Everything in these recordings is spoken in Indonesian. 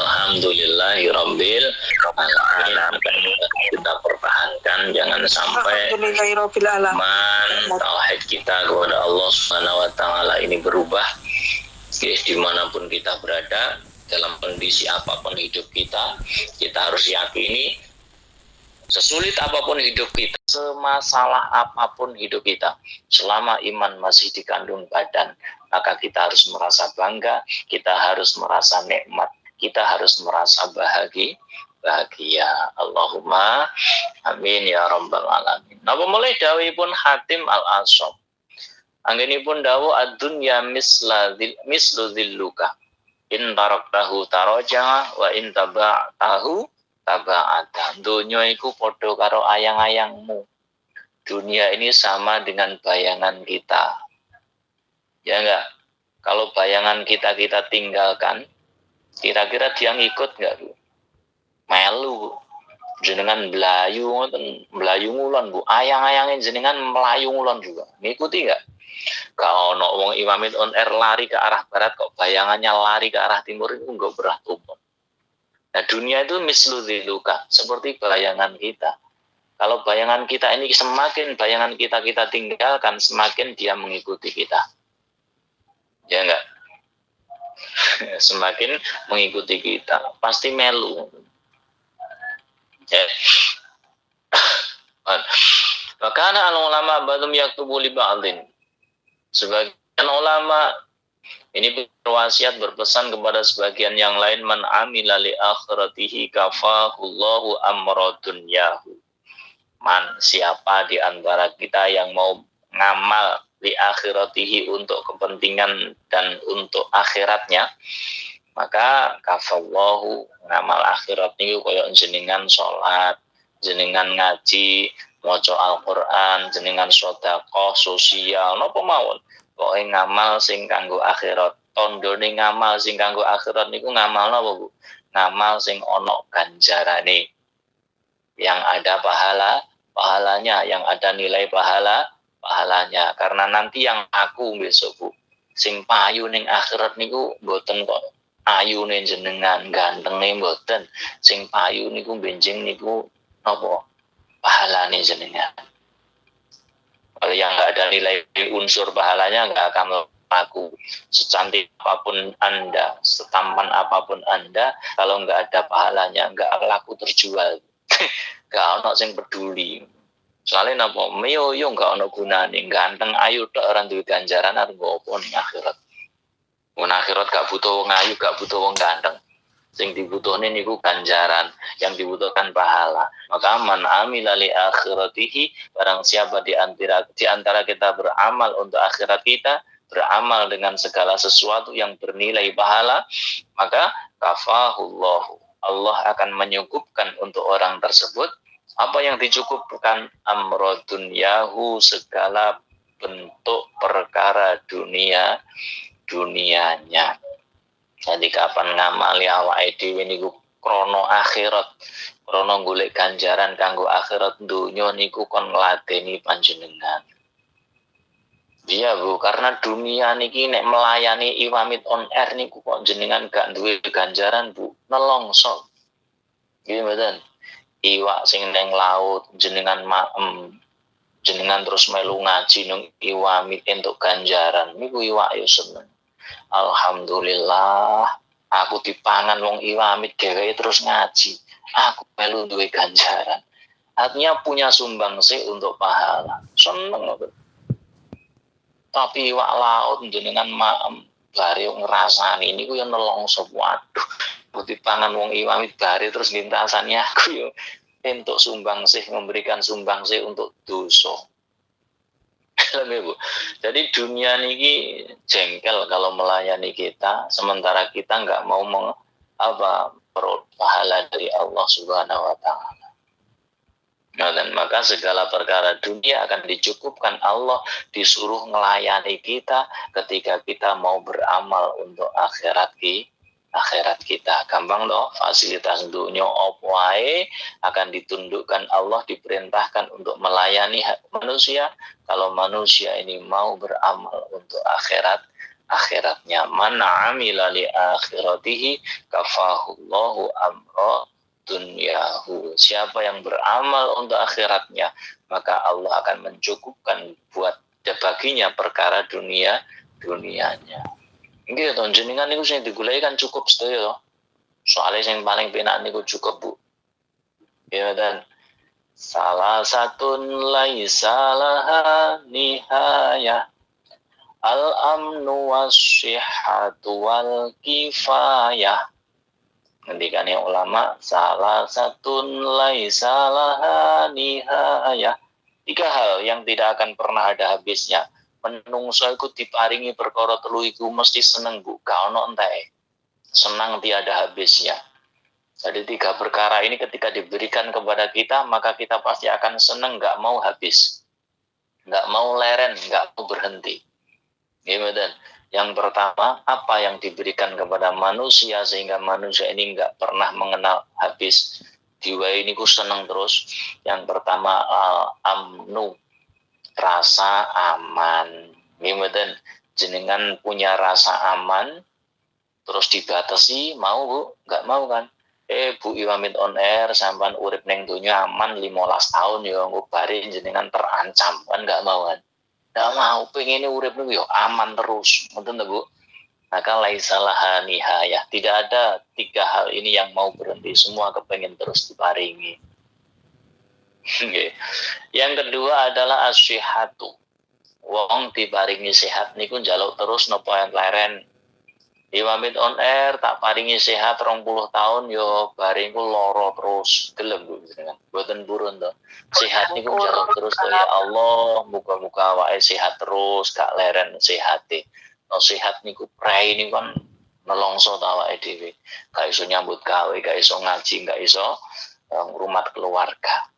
Alhamdulillahirabbil alamin. Kita pertahankan jangan sampai tauhid kita kepada Allah Subhanahu wa taala ini berubah. Dimanapun kita berada, dalam kondisi apapun hidup kita, kita harus yakini sesulit apapun hidup kita, semasalah apapun hidup kita, selama iman masih dikandung badan, maka kita harus merasa bangga, kita harus merasa nikmat, kita harus merasa bahagia. Allahumma amin ya rabbal alamin. Napa mulai dawuhipun Hatim al-Ashab, anggenipun dawuh ad-dunya mislu dzilluka in taraktahu taraja wa in taba'tahu taba'ata. Dunia iku padha karo ayang-ayangmu. Dunia ini sama dengan bayangan kita. Ya enggak? Kalau bayangan kita tinggalkan, kira-kira dia ngikut enggak, Bu? Melu. Jenengan melayu ngulon, Bu. Ayang-ayangin jenengan melayu ngulon juga. Ngikuti enggak? Kalau ono wong Imamit on air lari ke arah barat, kok bayangannya lari ke arah timur, itu enggak berah tumpul. Nah, dunia itu mislu dziluka, seperti bayangan kita. Kalau bayangan kita ini semakin bayangan kita tinggalkan, semakin dia mengikuti kita. Ya enggak? Semakin mengikuti kita, pasti melu. Ya. Makanya ulama badum yaktubu li ba'dhin. Sebagian ulama ini berwasiat berpesan kepada sebagian yang lain, man amila li akhiratihi kafahullahu amra dunyahu. Man, siapa di antara kita yang mau ngamal li akhiratihi untuk kepentingan dan untuk akhiratnya, maka kafallahu ngamal akhirat niku kaya jenengan salat, jenengan ngaji, maca Al-Qur'an, jenengan sedekah sosial napa mawon. Pokoke ngamal sing kanggo akhirat. Tandane ngamal sing kanggo akhirat niku ngamal napa, Bu? Ngamal sing ana ganjarane. Yang ada pahalanya, yang ada nilai pahalanya. Karena nanti yang aku besok, Bu, sing payu ning akhirat niku mboten kok ayune jenengan, gantenge mboten. Sing payu niku benjing niku napa? Pahalane jenengan. Kalau yang nggak ada nilai unsur pahalanya nggak akan laku. Secantik apapun Anda, setampan apapun Anda, kalau nggak ada pahalanya nggak laku terjual. Nggak ono sing peduli. Soalnya napa? Yo nggak ono gunane. Ganteng ayu tok orang duwe ganjaran arep opo ning akhirat. Wong akhirat gak butuh wong ayu, gak butuh wong ganteng. Sing dibutuhne niku ganjaran, yang dibutuhkan pahala. Maka man amila li akhiratihi, barang siapa di antara kita beramal untuk akhirat kita, beramal dengan segala sesuatu yang bernilai pahala, maka kafahullahu, Allah akan menyukupkan untuk orang tersebut apa yang dicukupkan, amro dunyahu, segala bentuk perkara dunianya. Jadi kapan ngamali awake dhewe niku krono akhirat, krono golek ganjaran kanggo akhirat, dunya niku kon ngladeni panjenengan. Iya, Bu, karena dunia niki nek melayani Iwamit on air niku kok jenengan gak duwe ganjaran, Bu, nelongso. Nggih mboten. Iwak sing neng laut jenengan maem, jenengan terus melu ngaji nang Iwamit entuk ganjaran, niku iwak yo seneng. Alhamdulillah, aku dipangan wong Iwamit dhewe terus ngaji. Aku melu duwe ganjaran. Artinya punya sumbangsi untuk pahala. Seneng kok. Tapi iwak laut jenengan maem bare ngrasani niku yo nelongso. Waduh, dipangan wong Iwamit bare terus lintasane aku yo entuk sumbangsi, memberikan sumbangsi untuk dosa. Bu. Jadi dunia niki jengkel kalau melayani kita, sementara kita nggak mau perut pahala dari Allah Subhanahu wa taala. Nah, dan maka segala perkara dunia akan dicukupkan Allah, disuruh melayani kita ketika kita mau beramal untuk akhirat kita. Gampang loh, fasilitas dunia opo wae akan ditundukkan Allah, diperintahkan untuk melayani manusia. Kalau manusia ini mau beramal untuk akhirat akhiratnya. Man amila li akhiratihi kafahullahu amra dunyahu. Siapa yang beramal untuk akhiratnya, maka Allah akan mencukupkan buat baginya perkara dunianya. Nggih to, jenengan niku sing digulai kan cukup sedaya. Soalnya yang paling penak niku cukup, Bu. Ya dan salah satu laisa laha nihayah al-amnu wasyihhatu wal kifayah. Ngendikane ulama, salah satu laisa laha nihayah. 3 hal yang tidak akan pernah ada habisnya. Menungso iku diparingi perkara 3 iku mesti seneng, Bu. Gak ono entek. Senang tiada habisnya. Jadi 3 perkara ini ketika diberikan kepada kita, maka kita pasti akan senang, gak mau habis. Gak mau leren, gak mau berhenti. Gimana? Yang pertama, apa yang diberikan kepada manusia sehingga manusia ini nggak pernah mengenal habis. Jiwa ini ku seneng terus. Yang pertama, amnu, rasa aman. Gimana? Jenengan punya rasa aman, terus dibatasi, mau Bu? Nggak mau kan? Bu Iwamit on air, sampan urip neng dunia aman 15 tahun ya, nggak bari jenengan terancam kan, nggak mau kan? Nggak mau, pengen urip niku yo aman terus, ngoten ta Bu. Maka laisalah nihayah. Tidak ada 3 hal ini yang mau berhenti, semua kepengen terus diparingi. Yang kedua adalah asyihatu. Wong diparingi sehat niku njaluk terus nopo yang leren. Iwamit on air tak paringi sehat 20 tahun yo baringku loro terus gelem Bu jenengan. Mboten purun to. Sehat niku njaluk terus to ya Allah, muga-muga awake sehat terus, gak leren sehate. No sehat niku prei niku kan nelongso ta awake dhewe. Gak iso nyambut gawe, gak iso ngaji, gak iso ngrumat keluarga.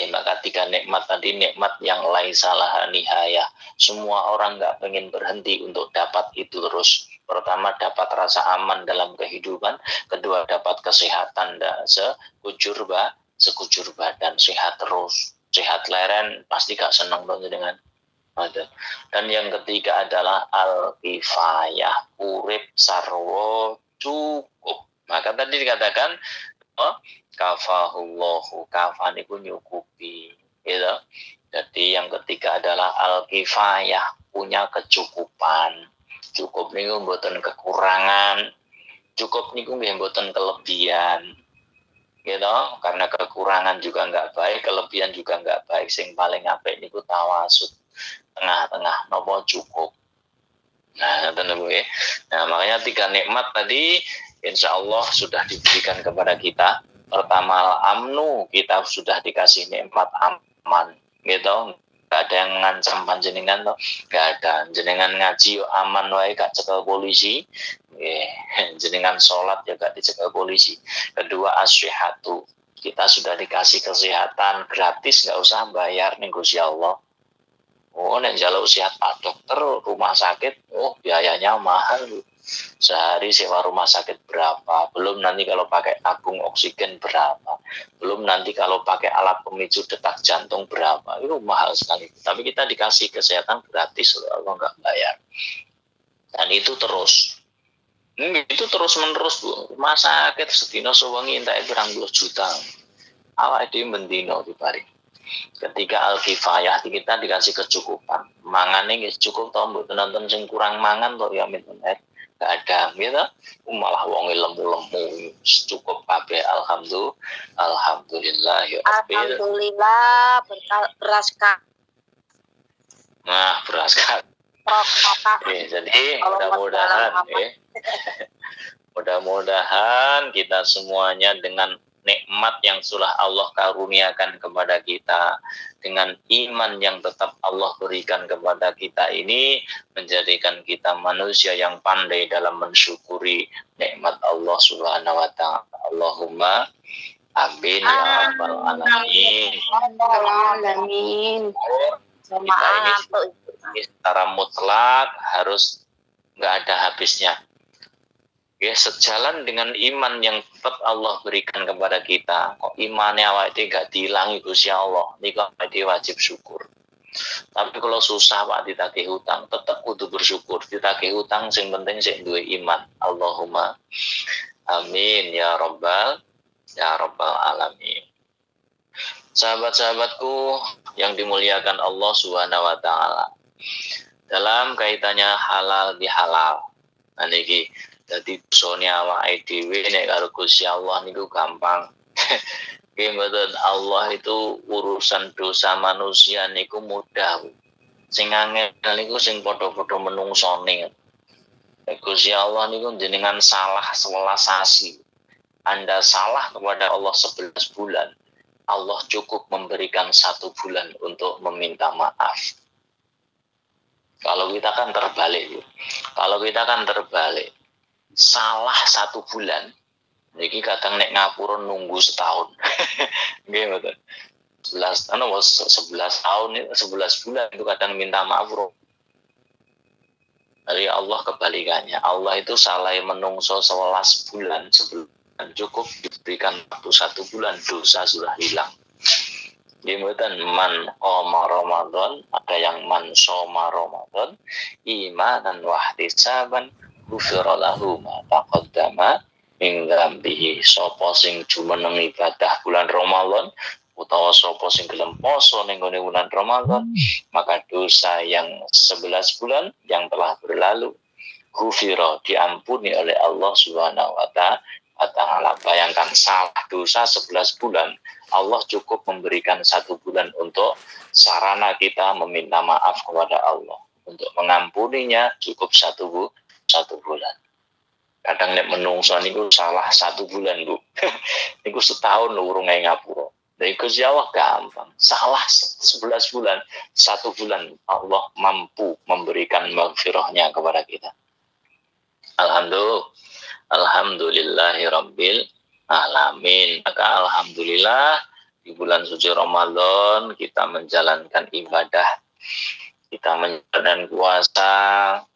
Maka 3 nikmat tadi, nikmat yang laisa laha nihayah. Semua orang gak pengen berhenti untuk dapat itu terus. Pertama, dapat rasa aman dalam kehidupan. Kedua, dapat kesehatan dan sekujur badan, sehat terus. Sehat leren pasti gak seneng dong dengan. Dan yang ketiga adalah al-kifayah, urip sarwo cukup. Maka tadi dikatakan kafahullahu, kafan itu nyukupi, gitu. Jadi yang ketiga adalah al-kifayah, punya kecukupan. Cukup niku mboten kekurangan, cukup niku nggih mboten kelebihan, gitu. Karena kekurangan juga nggak baik, kelebihan juga nggak baik. Sing paling apik niku tawasud, tengah-tengah, nopo cukup. Nah, Bu ya. Nah, makanya 3 nikmat tadi insya Allah sudah diberikan kepada kita. Pertama, amnu, kita sudah dikasih nikmat aman, gitu. Gak ada yang ngancam panjenengan tuh, gak ada. Jenengan ngaji yuk aman wae, gak cekel polisi. Jenengan sholat ya gak dicekel polisi. Kedua, asyihatu, kita sudah dikasih kesehatan gratis, gak usah bayar nih Gusti Allah. Nek njaluk sehat Pak dokter rumah sakit, biayanya mahal. Sehari sewa rumah sakit berapa? Belum nanti kalau pakai tabung oksigen berapa? Belum nanti kalau pakai alat pemicu detak jantung berapa? Itu mahal sekali. Tapi kita dikasih kesehatan gratis, Allah nggak bayar. Dan itu terus. Itu terus menerus Bu. Rumah sakit sedina sewengi entek 20 juta. Awake dhewe mendino diparing. Ketika al-kifayah kita dikasih kecukupan. Mangane nggih cukup to mbok nonton sing kurang mangan to ya internet. Gak ada gitu. Malah wonge lemu-lemu cukup kabeh alhamdulillah ya rabbil. Alhamdulillah beras kak. Nah, beras kak. Jadi mudah-mudahan kita semuanya dengan nikmat yang sudah Allah karuniakan kepada kita, dengan iman yang tetap Allah berikan kepada kita ini, menjadikan kita manusia yang pandai dalam mensyukuri nikmat Allah Subhanahu wa ta'ala. Allahumma amin ya rabbal alamin. Kita ini secara mutlak harus nggak ada habisnya. Ya, sejalan dengan iman yang tetap Allah berikan kepada kita. Kok imannya awake dhewe gak diilangi Gusti Allah, niku awake dhewe wajib syukur. Tapi kalau susah Pak ditagih hutang, tetap kudu bersyukur. Ditagih hutang sing penting sing duwe iman. Allahumma amin ya rabbal alamin. Sahabat-sahabatku yang dimuliakan Allah Subhanahu wa taala. Dalam kaitannya halal bihalal. Nah niki dadi dosane awake dhewe nek karo Gusti Allah niku gampang. Mboten Allah itu urusan dosa manusia niku mudah. Sing angel niku sing padha-padha menungsone. Gusti Allah niku jenengan salah 11 sasi. Anda salah kepada Allah 11 bulan. Allah cukup memberikan 1 bulan untuk meminta maaf. Kalau kita kan terbalik. Salah 1 bulan. Niki kadang nek ngapura nunggu setahun. Nggih mboten. 11 tahun 11 bulan itu kadang minta maaf bro. Dari Allah kebalikannya. Allah itu salah menungso 11 bulan sebelum cukup diberikan waktu 1 bulan dosa sudah hilang. Kemudian man qoma Ramadan, ada yang man shoma Ramadan imanan wahtisaban ghufira lahu ma taqaddama min dzambihi. Sapa sing jumeneng ibadah bulan Ramadan utawa sapa sing gelem poso ning bulan Ramadan, maka dosa yang 11 bulan yang telah berlalu ghufira diampuni oleh Allah Subhanahu wa taala. Bayangkan salah dosa 11 bulan, Allah cukup memberikan 1 bulan untuk sarana kita meminta maaf kepada Allah. Untuk mengampuninya cukup 1 bulan. Kadang nek menungso niku salah 1 bulan, Bu. Niku setahun lho urung ngapura. Dari Gusti Allah gampang. Salah 11 bulan, 1 bulan Allah mampu memberikan maghfirahnya kepada kita. Alhamdulillahirabbil alamin. Maka alhamdulillah di bulan suci Ramadan kita menjalankan ibadah, kita menjalankan puasa,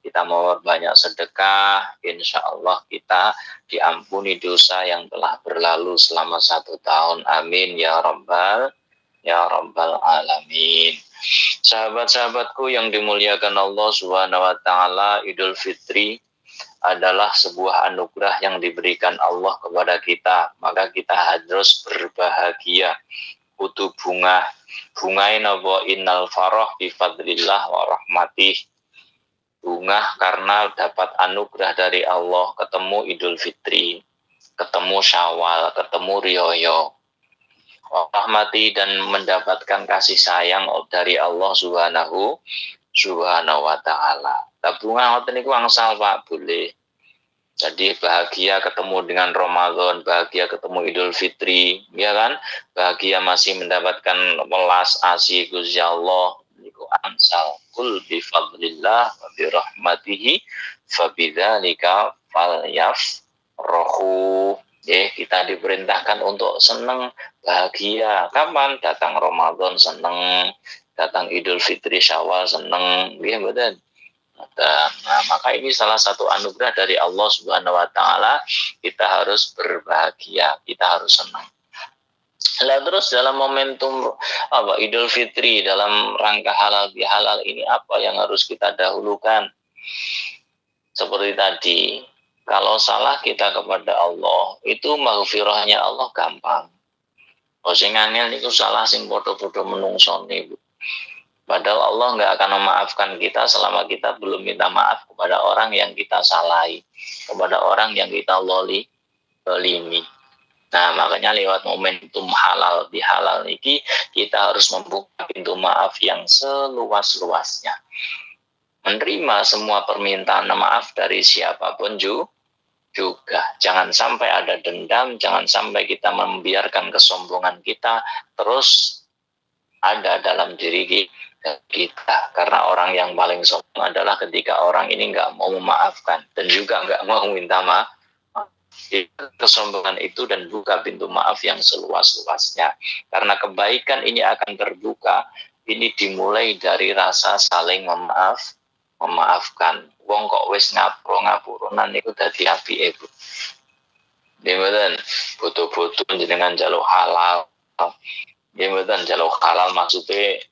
kita memperbanyak sedekah, insya Allah kita diampuni dosa yang telah berlalu selama 1 tahun. Amin ya rabbal alamin. Sahabat-sahabatku yang dimuliakan Allah Subhanahu wa taala, Idul Fitri adalah sebuah anugerah yang diberikan Allah kepada kita. Maka kita harus berbahagia. Kudu bungain apa innal farah bi fadlillah wa rahmatih. Bunga karena dapat anugerah dari Allah, ketemu Idul Fitri, ketemu Syawal, ketemu Riyaya. Rahmati dan mendapatkan kasih sayang dari Allah Subhanahu wa taala. Tabungan ngoten niku angsal Pak, boleh. Jadi bahagia ketemu dengan Ramadan, bahagia ketemu Idul Fitri, ya kan? Bahagia masih mendapatkan welas asih Gusti Allah niku angsal. Kul bi fadlillah wa bi rahmatihi fa bidzalika falyafrahu. Kita diperintahkan untuk senang, bahagia. Kapan? Datang Ramadan senang, datang Idul Fitri Syawal senang, ya betul. Nah, maka ini salah satu anugerah dari Allah Subhanahu wa taala. Kita harus berbahagia, kita harus senang. Lah terus dalam momentum Idul Fitri, dalam rangka halal bihalal ini apa yang harus kita dahulukan? Seperti tadi, kalau salah kita kepada Allah, itu maghfirahnya Allah gampang. Sing angel niku salah sing padha-padha menungsone, Bu. Padahal Allah nggak akan memaafkan kita selama kita belum minta maaf kepada orang yang kita salahi, kepada orang yang kita lolimi. Nah, makanya lewat momentum halal bihalal niki kita harus membuka pintu maaf yang seluas-luasnya. Menerima semua permintaan maaf dari siapapun juga. Jangan sampai ada dendam, jangan sampai kita membiarkan kesombongan kita terus ada dalam diri kita. Karena orang yang paling sombong adalah ketika orang ini nggak mau memaafkan dan juga nggak mau minta maaf. Kesombongan itu dan buka pintu maaf yang seluas-luasnya. Karena kebaikan ini akan terbuka, ini dimulai dari rasa saling memaafkan. Wong kok wis ngapurunan niku dadi apike, Bu. Nggih butuh-butuh jenengan jaluk halal. Nggih jaluk halal maksudnya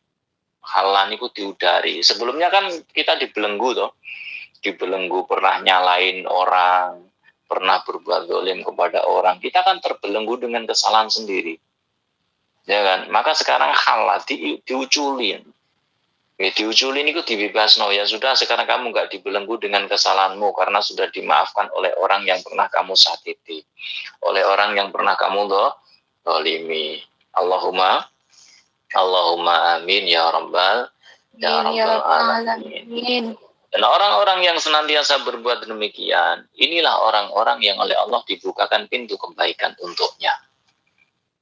Halan itu diudari. Sebelumnya kan kita dibelenggu toh. Dibelenggu pernah nyalain orang, pernah berbuat zalim kepada orang. Kita kan terbelenggu dengan kesalahan sendiri. Ya kan? Maka sekarang halat diuculin. Ya, diuculin itu dibebas. No, ya sudah, sekarang kamu nggak dibelenggu dengan kesalahanmu karena sudah dimaafkan oleh orang yang pernah kamu sakiti, oleh orang yang pernah kamu zalimi. Allahumma amin ya rabbal alamin. Dan orang-orang yang senantiasa berbuat demikian, inilah orang-orang yang oleh Allah dibukakan pintu kebaikan untuknya.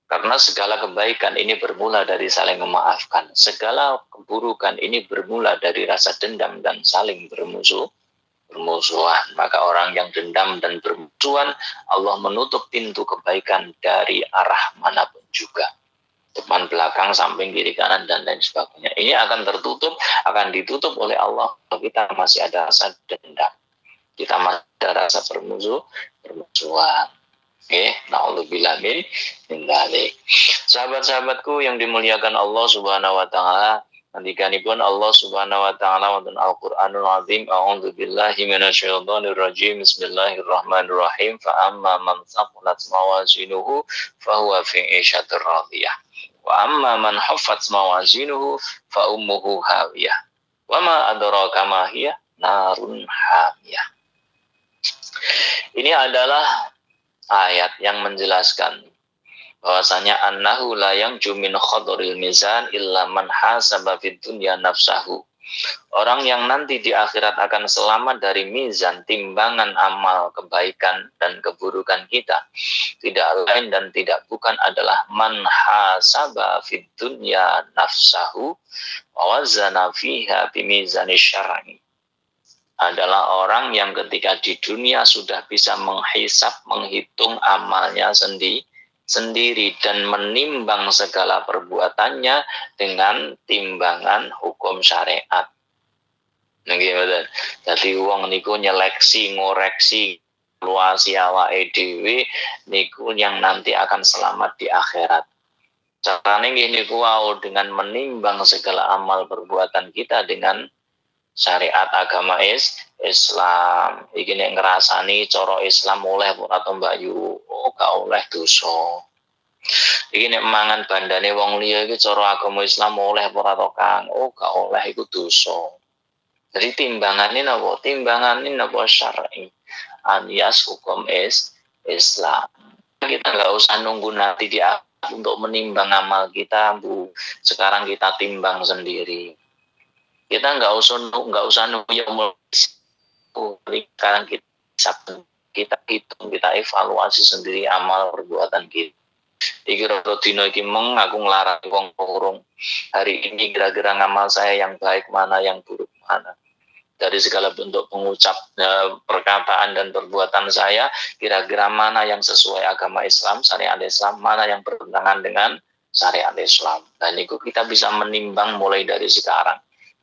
Karena segala kebaikan ini bermula dari saling memaafkan. Segala keburukan ini bermula dari rasa dendam dan saling bermusuhan. Maka orang yang dendam dan bermusuhan, Allah menutup pintu kebaikan dari arah manapun juga. Depan, belakang, samping, kiri, kanan, dan lain sebagainya. Ini akan ditutup oleh Allah kalau kita masih ada rasa dendam. Kita masih ada rasa bermusuhan. Na'udzubillah min dzalik. Sahabat-sahabatku yang dimuliakan Allah Subhanahu wa taala, nantikanipun Allah Subhanahu wa taala wonten Al-Qur'anul Azim, a'udzubillahi minasyaitonir rajim. Bismillahirrahmanirrahim. Fa amma man thaqulat mawazinuhu fa huwa fi 'ishatir radiyah. Wa amma man khaffat mawazinuhu fa ummuhu hawiyah. Wa ma adraka ma hiya narun hamiyah. Ini adalah ayat yang menjelaskan bahwasanya annahu la yanju min khadril mizan illa man hasaba fid dunya nafsahu. Orang yang nanti di akhirat akan selamat dari mizan, timbangan amal kebaikan dan keburukan kita, tidak lain dan tidak bukan adalah man hasaba fid dunya nafsahu wa wazana fiha bimizani syar'i. Adalah orang yang ketika di dunia sudah bisa menghitung amalnya sendiri dan menimbang segala perbuatannya dengan timbangan hukum syariat. Nggih, dadi wong niku nyeleksi, ngoreksi luasi awake dhewe niku yang nanti akan selamat di akhirat. Carane nggih niku wau dengan menimbang segala amal perbuatan kita dengan syariat agama Islam. Iki nek ngrasani cara Islam oleh ora to Mbak Yu? Oh, gak oleh dosa. Iki nek mangan bandane wong liya iki cara agama Islam oleh ora to Kang? Oh, gak oleh, iku dosa. Jadi timbangane napa? Timbangane napa syar'i. Alias hukum Islam. Kita nggak usah nunggu nanti dia untuk menimbang amal kita, Bu. Sekarang kita timbang sendiri. Kita nggak usah nunggu sekarang kita hitung, kita evaluasi sendiri amal perbuatan kita. Iki rada dina iki aku nglarang wong urung. Hari ini kira-kira ngamal saya yang baik mana, yang buruk mana. Dari segala bentuk pengucap, perkataan dan perbuatan saya, kira-kira mana yang sesuai agama Islam, syariat Islam, mana yang bertentangan dengan syariat Islam. Dan itu kita bisa menimbang mulai dari sekarang.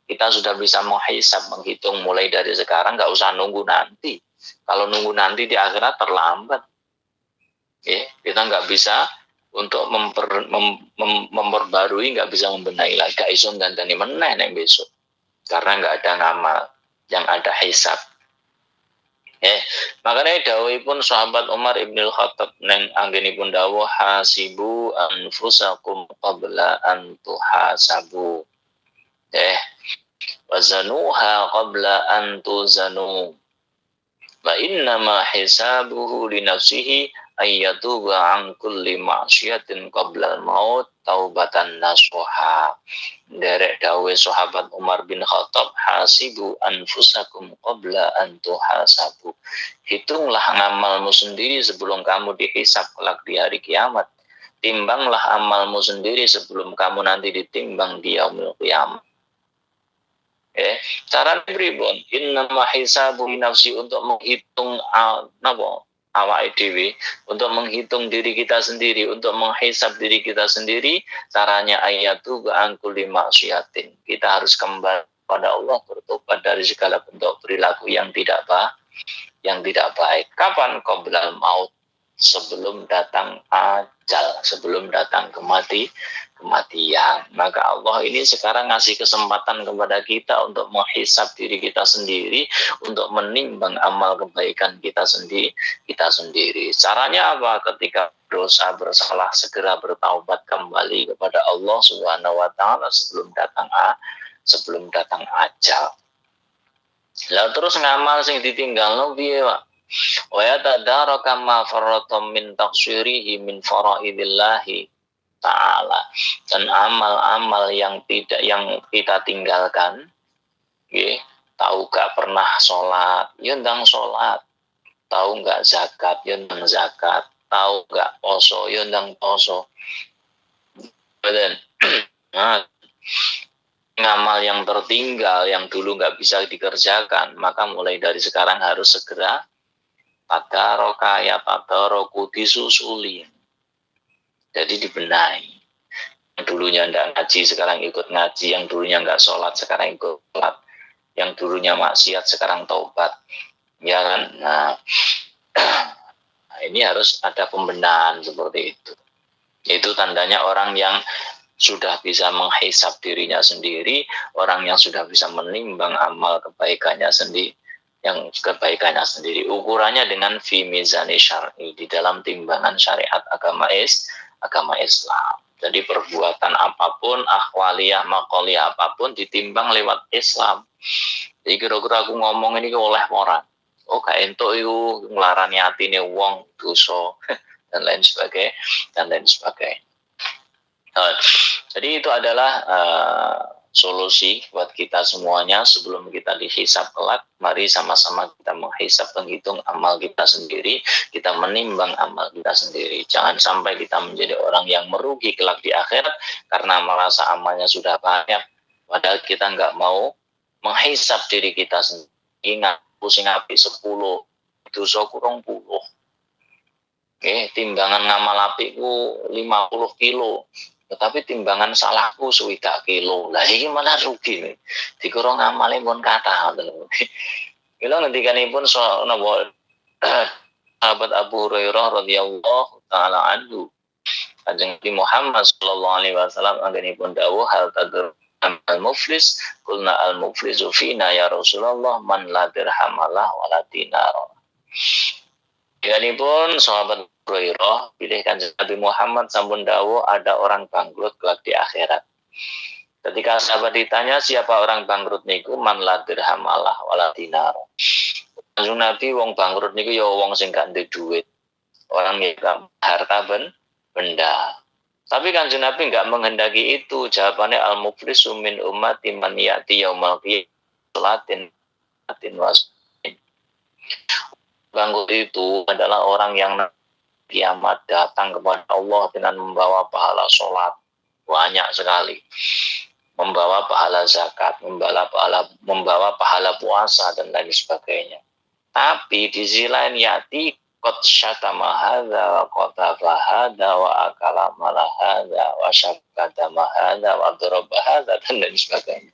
Kita sudah bisa menghitung mulai dari sekarang, nggak usah nunggu nanti. Kalau nunggu nanti di akhirat terlambat. Kita nggak bisa untuk memperbarui, nggak bisa membenahi lagi. Gak iso dandani meneh nek besok. Karena nggak ada ngamal, yang ada hisab. Makanya dawuhipun sahabat Umar ibnul Khattab neng anggenipun dawuh hasibu anfusakum qabla an tuhasabu. Wazanuha qabla an tuzanu. Wa innama hisabuhu li nafsihi ayyatuba an kulli ma'syiatin qabla al-maut taubatan nasuha. Derek dawuh sahabat Umar bin Khattab, hasibu anfusakum qabla an tuhasabu. Hitunglah ngamalmu sendiri sebelum kamu dihisab kelak di hari kiamat. Timbanglah amalmu sendiri sebelum kamu nanti ditimbang di yaumil qiyamah. Cara pripun? Innama hisabu nafsi, untuk menghitung awake dhewe, untuk menghitung diri kita sendiri, untuk menghisab diri kita sendiri. Caranya ayatu ba'angkuli maksiatin. Kita harus kembali pada Allah, bertobat dari segala bentuk perilaku yang tidak baik. Kapan? Qoblal maut. sebelum datang ajal, sebelum datang kematian. Maka Allah ini sekarang ngasih kesempatan kepada kita untuk menghisab diri kita sendiri, untuk menimbang amal kebaikan kita sendiri. Caranya apa? Ketika dosa bersalah, segera bertaubat kembali kepada Allah Subhanahu wa taala sebelum datang ajal. Lah terus ngamal sing ditinggalno piye, Pak? Wa yatadaraka ma farratum min taqsirihi min faraidillahi ta'ala. Dan amal-amal yang kita tinggalkan, nggih, tahu gak pernah sholat, ya ndang sholat. Tahu gak zakat, ya ndang zakat. Tahu gak poso, ya ndang poso. Betul. Nah, ngamal yang tertinggal, yang dulu nggak bisa dikerjakan, maka mulai dari sekarang harus segera tadaroka ya tadaroku disusuli. Jadi dibenahi. Yang dulunya nggak ngaji, sekarang ikut ngaji. Yang dulunya nggak sholat, sekarang ikut sholat. Yang dulunya maksiat, sekarang taubat. Ya kan? Nah, ini harus ada pembenahan seperti itu. Itu tandanya orang yang sudah bisa menghisab dirinya sendiri, orang yang sudah bisa menimbang amal kebaikannya sendiri, ukurannya dengan fi mizani syar'i, di dalam timbangan syariat agama Islam. Jadi perbuatan apapun, akhwaliyah, maqaliyah apapun ditimbang lewat Islam. Jadi kira-kira aku ngomong ini oleh orang, oh gak entuk iku nglarani atine wong dosa dan lain sebagainya. Jadi itu adalah solusi buat kita semuanya. Sebelum kita dihisab kelak, mari sama-sama kita menghisab, menghitung amal kita sendiri, kita menimbang amal kita sendiri. Jangan sampai kita menjadi orang yang merugi kelak di akhirat karena merasa amalnya sudah banyak, padahal kita nggak mau menghisab diri kita sendiri. Ingat, pusing api 10, dosa kurang 10. Timbangan ngamal api ku 50 kilo. Tetapi timbangan salahku 1 kilo. Lah iki mana rugi nih. Dikira ngamale pun kathah ngoten. Kula ngendikanipun sahabat Abu Hurairah radhiyallahu taala anhu. Kanjeng Nabi Muhammad sallallahu alaihi wasallam anggenipun dawuh hal tadur al-muflis qulna al-muflisu fina ya Rasulullah man la dirhamalah wala dinar. Yanipun sahabat Hurairah pilih Kanjeng Nabi Muhammad sampun dawuh ada orang bangkrut kelak di akhirat. Ketika sahabat ditanya siapa orang bangkrut niku, man la dirhamalah wala dinar. Kanjeng Nabi wong bangkrut niku ya wong sing gak ndek duit. Orang yang gak harta benda. Tapi Kanjeng Nabi enggak menghendaki itu. Jawabannya al-muflisu min ummati man ya'ti yaumal qiyamatin wasin. Bangkrut itu adalah orang yang kiamat datang kepada Allah dengan membawa pahala sholat banyak sekali, membawa pahala zakat, membawa pahala puasa dan lain sebagainya. Tapi di sisi lain yati qad syatama hadza wa qatafa hadza wa akala mala hadza wa syakata hadza wa daraba hadza dan lain sebagainya.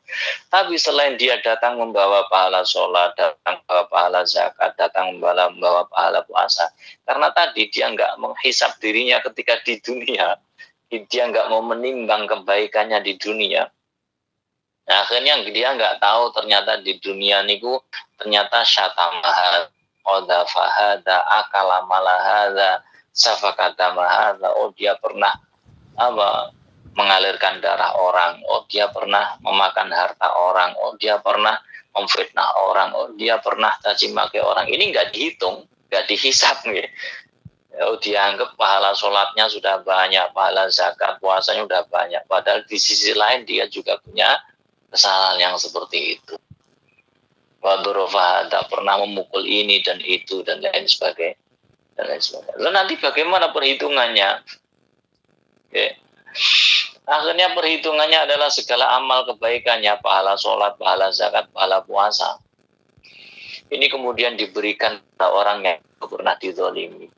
Tapi selain dia datang membawa pahala sholat, datang membawa pahala zakat, datang membawa pahala puasa, karena tadi dia nggak menghisab dirinya ketika di dunia, dia nggak mau menimbang kebaikannya di dunia. Nah, akhirnya dia nggak tahu ternyata di dunia niku ternyata syatamaha, qadafahada, akalamalahada, safakatamahada. Oh dia pernah mengalirkan darah orang, oh dia pernah memakan harta orang, oh dia pernah memfitnah orang, oh dia pernah caci maki orang. Ini nggak dihitung, nggak dihisab gitu. Oh, dianggap pahala sholatnya sudah banyak, pahala zakat puasanya sudah banyak, padahal di sisi lain dia juga punya kesalahan yang seperti itu. Wadurofah tak pernah memukul ini dan itu dan lain sebagainya. Lalu nanti bagaimana perhitungannya? Okay. Akhirnya perhitungannya adalah segala amal kebaikannya, pahala sholat, pahala zakat, pahala puasa. Ini kemudian diberikan kepada orang yang pernah dizalimi.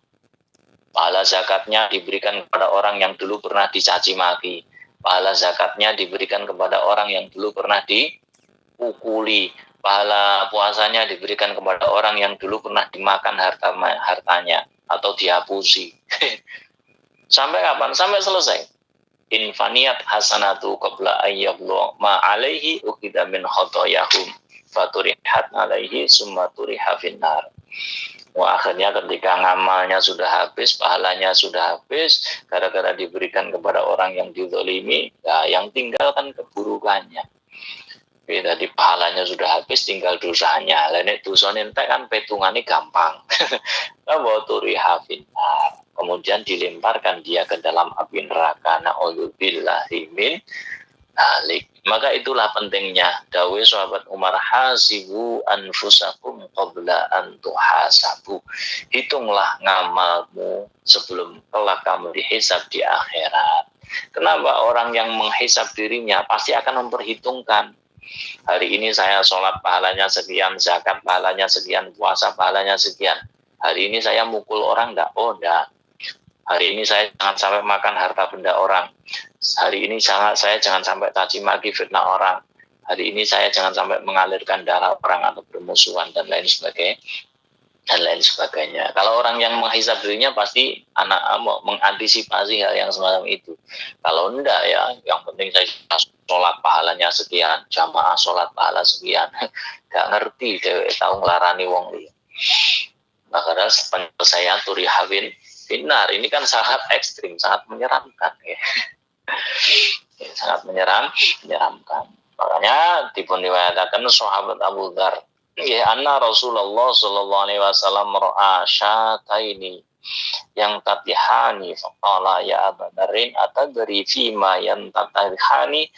Pahala zakatnya diberikan kepada orang yang dulu pernah dicaci maki. Pahala zakatnya diberikan kepada orang yang dulu pernah dipukuli. Pahala puasanya diberikan kepada orang yang dulu pernah dimakan hartanya. atau dihapusi. Sampai kapan? Sampai selesai. Infaniyat hasanatu qabla ayyablu ma alaihi ukhida min khotoyahum faturihat alaihi summa turiha finnar. Wah, akhirnya ketika ngamalnya sudah habis, pahalanya sudah habis, gara-gara diberikan kepada orang yang dizolimi, ya yang tinggal kan keburukannya. Jadi pahalanya sudah habis, tinggal dosanya. Lainnya dosanya entek kan petungannya gampang. Turiha finnar. Kemudian dilemparkan dia ke dalam api neraka. Na'udzubillahi min dzalik. Maka itulah pentingnya dawuh sahabat Umar, hasibu anfusakum qabla an tuhasabu. Hitunglah ngamalmu sebelum kelak kamu dihisab di akhirat. Kenapa? Orang yang menghisab dirinya pasti akan memperhitungkan. Hari ini saya sholat pahalanya sekian, zakat pahalanya sekian, puasa pahalanya sekian. Hari ini saya mukul orang enggak? Oh enggak. Hari ini saya jangan sampai makan harta benda orang. Hari ini saya jangan sampai caci maki fitnah orang. Hari ini saya jangan sampai mengalirkan darah orang atau bermusuhan dan lain sebagainya. Kalau orang yang menghisab dirinya pasti mengantisipasi hal yang semacam itu. Kalau enggak ya, yang penting saya sholat pahalanya sekian, jamaah sholat pahala sekian. Gak ngerti dewek tahu ngelarani wong liya. Makanya penyelesaian turihawin finnar ini kan sangat ekstrim, sangat menyeramkan ya. Sangat menyeramkan. Makanya dipun riwayatkan sahabat Abu Dzar, ya anna Rasulullah sallallahu alaihi wasallam ra'a syataini yang tatihani faqala ya Abu Dzarrin atadri fima yang tatihani.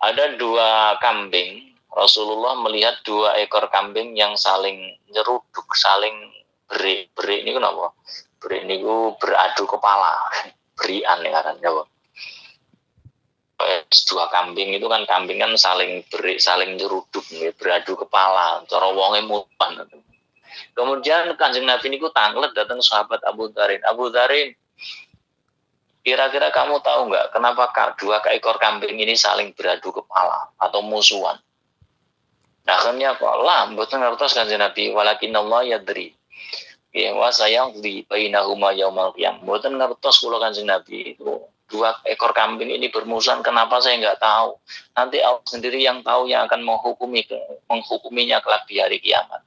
Ada dua kambing. Rasulullah melihat dua ekor kambing yang saling nyeruduk, saling berik ini kenapa? Berik ini beradu kepala, berian ya kan Jawa. Dua kambing itu kan kambing kan saling berik, saling nyeruduk, beradu kepala, cara wonge mutan. Kemudian Kanjeng Nabi niku tanglet datang sahabat Abu Dzarrin. Abu Dzarrin, kira-kira kamu tahu nggak kenapa dua ekor kambing ini saling beradu kepala atau musuhan? Nah, akhirnya Allah mboten ngertos Kanjeng Nabi, walakinallah yadri. Ya wa sayaqdi bainahuma yaumal qiyamah. Mboten ngertos kula Kanjeng Nabi itu dua ekor kambing ini bermusuhan, kenapa saya nggak tahu. Nanti Allah sendiri yang tahu, yang akan menghukuminya kelak di hari kiamat.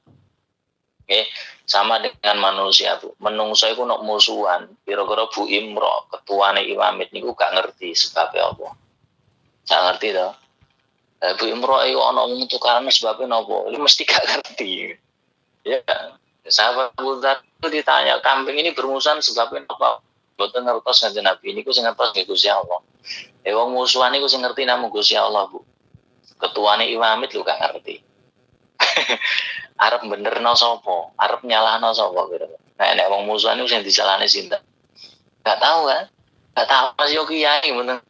Oke, sama dengan manusia Bu. Menungso iku nek musuhan, kira-kira Bu Imro, ketuane Iwamit niku gak ngerti sebabnya apa. Gak ngerti toh. Bu Imro iku ana wong tukaran sebabnya napa? Ini mesti gak ngerti. Ya, sahabat Abu Dzar itu ditanya, kambing ini bermusuhan sebabnya apa? Mboten ngertos Kanjeng Nabi niku sing ngertos nggih Gusti Allah. Wong musuhan niku sing ngerti namung Gusti Allah, Bu. Ketuane Iwamit lho gak ngerti. Arep benerno sapa? Arep nyalahno sapa kira? Nek wong musuhan niku sing disalahne sinten? Gak tahu kan? Gak tahu Mas yo kiai bener.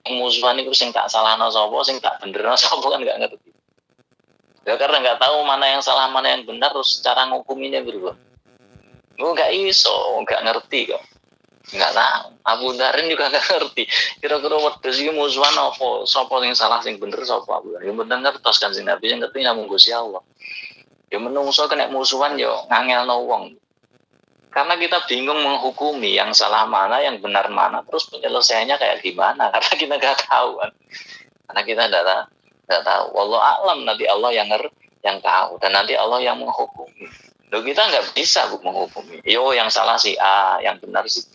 Musuhan niku sing tak salahno sapa, sing tak benerno sapa kan gak ngerti. Ya karena nggak tahu mana yang salah mana yang benar, terus cara ngukuminya berubah. Gue nggak iso, nggak ngerti kok, nggak tahu. Abu Dzarrin juga nggak ngerti. Kira-kira wedhus iki musuhan apa? Sapa sing salah sing bener sapa Abu Dzarrin? Yang bener ngertos kan sing Nabi yang ngerti namung Gusti Allah. Ya menungso kena musuhan yo ngangelno wong. Karena kita bingung menghukumi yang salah mana, yang benar mana, terus penyelesaiannya kayak gimana? Karena kita nggak tahu kan. Karena kita nggak tahu. Wallahu a'lam, nanti Allah yang tahu, dan nanti Allah yang menghukumi. Loh, kita nggak bisa menghukumi. Yo yang salah si A, yang benar si B.